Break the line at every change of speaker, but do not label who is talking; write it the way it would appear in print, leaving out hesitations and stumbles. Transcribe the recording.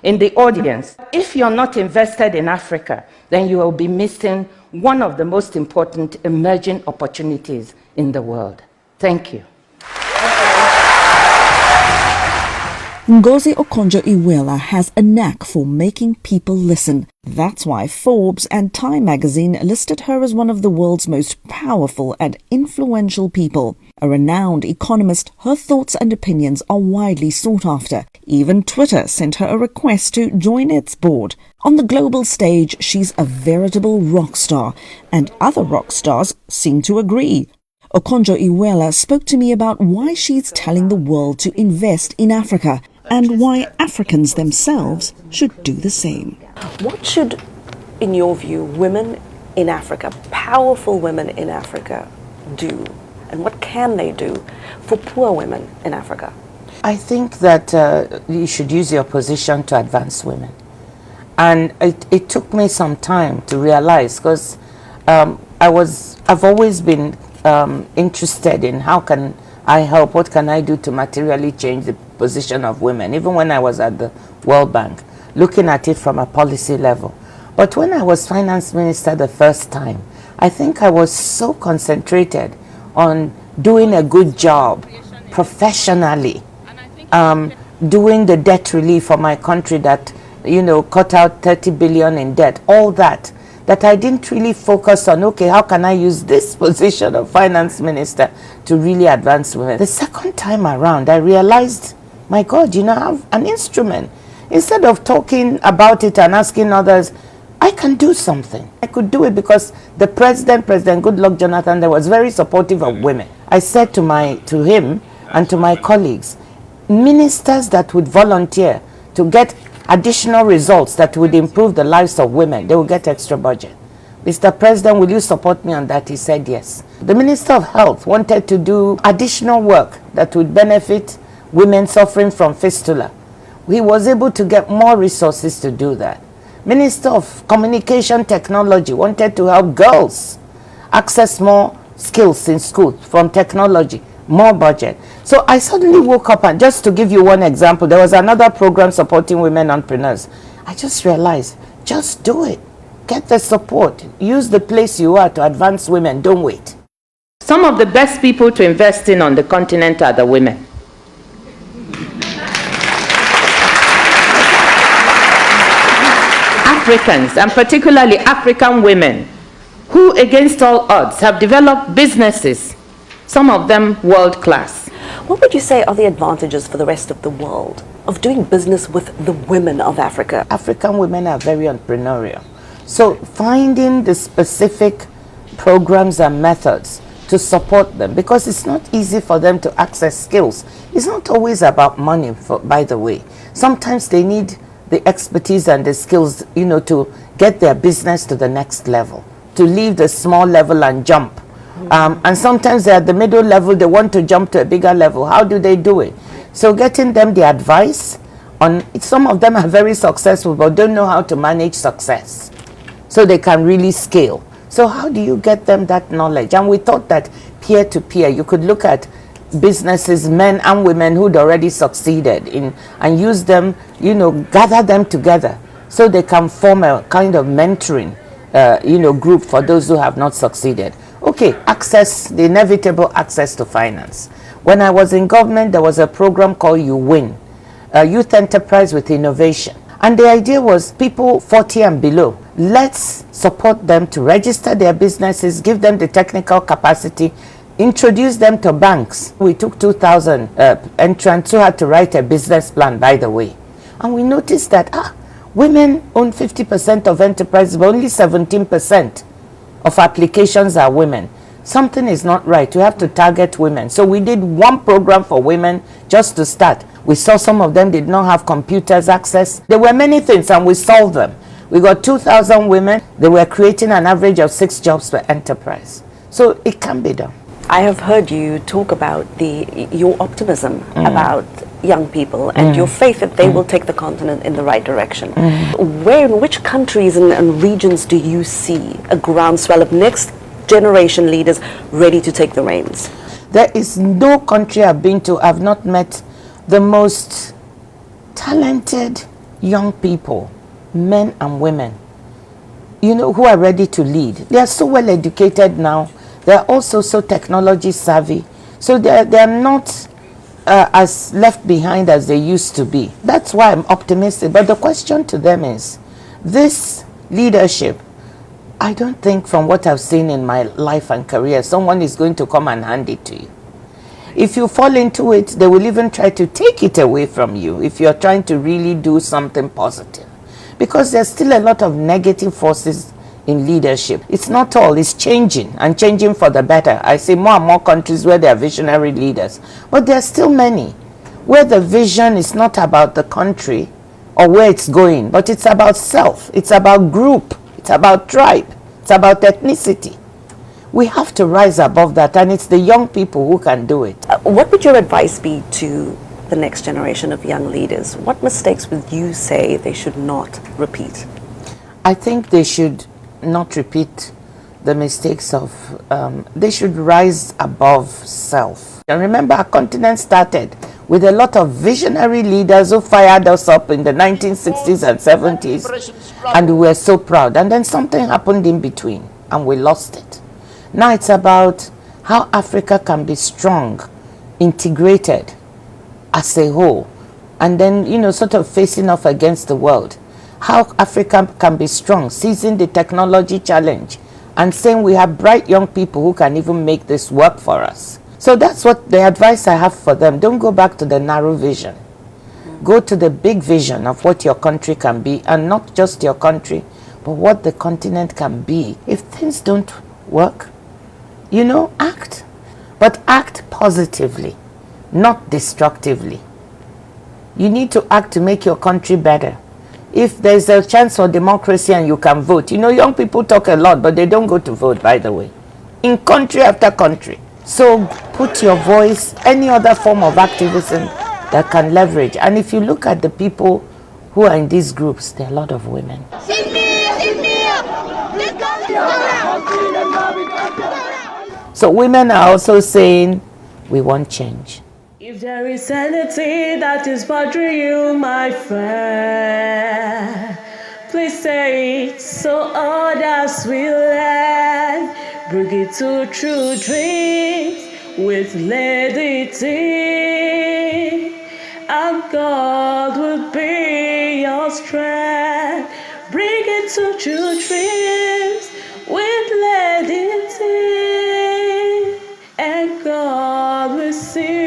in the audience. If you're not invested in Africa, then you will be missing one of the most important emerging opportunities in the world. Thank you.
Ngozi Okonjo Iweala has a knack for making people listen. That's why Forbes and Time magazine listed her as one of the world's most powerful and influential people. A renowned economist, her thoughts and opinions are widely sought after. Even Twitter sent her a request to join its board. On the global stage, she's a veritable rock star, and other rock stars seem to agree. Okonjo Iweala spoke to me about why she's telling the world to invest in Africa and why Africans themselves should do the same.
What should, in your view, women in Africa, powerful women in Africa, do? And what can they do for poor women in Africa?
I think that you should use your position to advance women. And it took me some time to realize, because I've always been interested in how can I help, what can I do to materially change the position of women, even when I was at the World Bank, looking at it from a policy level. But when I was finance minister the first time, I think I was so concentrated on doing a good job professionally, doing the debt relief for my country that, cut out 30 billion in debt, all that I didn't really focus on, okay, how can I use this position of finance minister to really advance women? The second time around, I realized, my God, I have an instrument. Instead of talking about it and asking others, I can do something. I could do it because the President Goodluck Jonathan, was very supportive of women. I said to him and to my colleagues, ministers that would volunteer to get additional results that would improve the lives of women, they will get extra budget. Mr. President, will you support me on that? He said yes. The Minister of Health wanted to do additional work that would benefit women suffering from fistula. He was able to get more resources to do that. Minister of Communication Technology wanted to help girls access more skills in school from technology, more budget. So I suddenly woke up, and just to give you one example, there was another program supporting women entrepreneurs. I just realized, just do it. Get the support. Use the place you are to advance women. Don't wait.
Some of the best people to invest in on the continent are the women. Africans, and particularly African women, who against all odds have developed businesses, some of them world-class.
What would you say are the advantages for the rest of the world of doing business with the women of Africa?
African women are very entrepreneurial. So finding the specific programs and methods to support them, because it's not easy for them to access skills. It's not always about money, by the way. Sometimes they need the expertise and the skills, to get their business to the next level, to leave the small level and jump. And sometimes they're at the middle level, they want to jump to a bigger level. How do they do it? So getting them the advice on, some of them are very successful but don't know how to manage success, so they can really scale. So how do you get them that knowledge? And we thought that peer to peer, you could look at businesses, men and women who'd already succeeded in, and use them, gather them together so they can form a kind of mentoring group for those who have not succeeded. Okay, access, the inevitable access to finance. When I was in government, there was a program called You Win, Youth Enterprise with Innovation. And the idea was people 40 and below, let's support them to register their businesses, give them the technical capacity, introduce them to banks. We took 2,000 entrants who had to write a business plan, by the way. And we noticed that women own 50% of enterprises, but only 17% of applications are women. Something is not right. We have to target women. So we did one program for women just to start. We saw some of them did not have computers access. There were many things and we solved them. We got 2,000 women. They were creating an average of 6 jobs per enterprise. So it can be done.
I have heard you talk about your optimism about young people and your faith that they will take the continent in the right direction. Where, in which countries and regions do you see a groundswell of next generation leaders ready to take the reins?
There is no country I've been to I've not met the most talented, young people, men and women, who are ready to lead. They are so well educated now. They are also so technology savvy. So they are not as left behind as they used to be. That's why I'm optimistic. But the question to them is, this leadership, I don't think from what I've seen in my life and career, someone is going to come and hand it to you. If you fall into it, they will even try to take it away from you if you're trying to really do something positive. Because there's still a lot of negative forces in leadership. It's not all, it's changing, and changing for the better. I see more and more countries where there are visionary leaders, but there are still many where the vision is not about the country or where it's going, but it's about self, it's about group, it's about tribe, it's about ethnicity. We have to rise above that, and it's the young people who can do it.
What would your advice be to the next generation of young leaders? What mistakes would you say they should not repeat?
I think they should not repeat the mistakes of, they should rise above self. And remember, our continent started with a lot of visionary leaders who fired us up in the 1960s and 70s, and we were so proud. And then something happened in between, and we lost it. Now it's about how Africa can be strong, integrated as a whole, and then, sort of facing off against the world. How Africa can be strong, seizing the technology challenge, and saying we have bright young people who can even make this work for us. So that's what the advice I have for them. Don't go back to the narrow vision. Go to the big vision of what your country can be, and not just your country, but what the continent can be. If things don't work, act. But act positively, not destructively. You need to act to make your country better. If there's a chance for democracy and you can vote, young people talk a lot, but they don't go to vote, by the way, in country after country. So put your voice, any other form of activism that can leverage. And if you look at the people who are in these groups, there are a lot of women. So women are also saying, we want change.
If there is anything that is bothering you, my friend, please say it so others will learn. Bring it to true dreams with levity, and God will be your strength. Bring it to true dreams with levity, and God will see